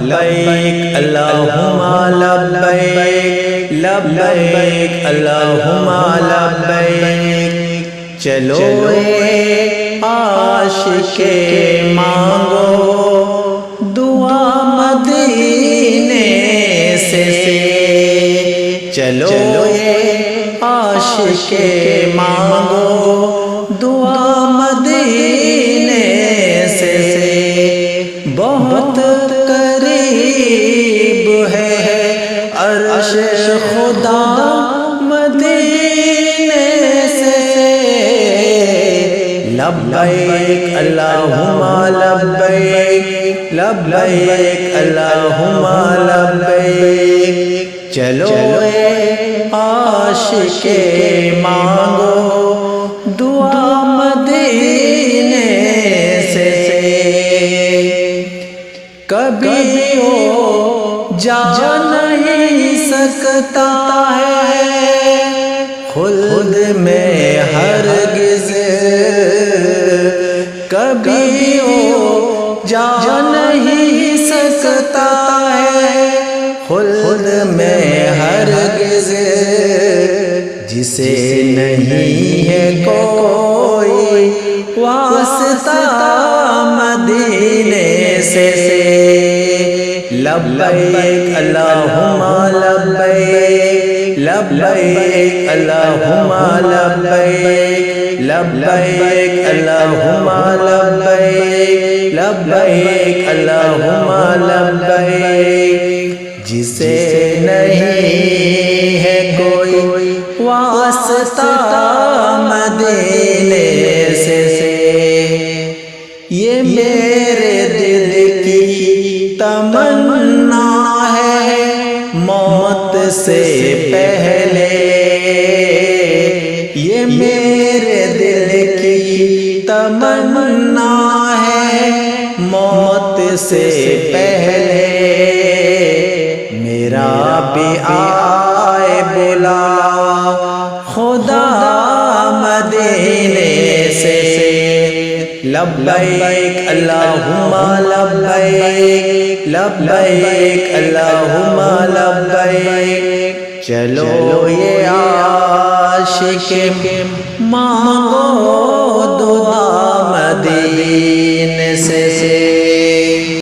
لبیک اللہم لبیک لبیک اللہم لبیک، چلو اے عاشق مانگو دعا مدینے سے، چلو اے عاشق مانگو دعا مدینے سے، بہت قریب ہے عرش خدا مدینے سے، لبیک اللہم لبیک لبیک اللہم لبیک، چلو اے عاشق مانگو دعا مدینے سے، کبھی وہ جا نہیں سکتا ہے خلد میں ہرگز، کبھی وہ جا نہیں سکتا ہے خلد میں ہرگز، جسے نہیں ہے کوئی واسطہ مدینے سے، لبیک اللہم لبیک لبیک اللہم لبیک لبیک اللہم لبیک لبیک اللہم لبیک، جسے نہیں ہے کوئی واسطہ مدینے سے، یہ میرے دل کی تمنا ہے موت سے پہلے، یہ میرے دل کی تمنا ہے موت سے پہلے، میرا بھی آئے بلا خدا مدینے سے، لبیک اللہم لبیک لبیک اللہم لبیک، چلو یہ عاشق مانگو دعا مدینے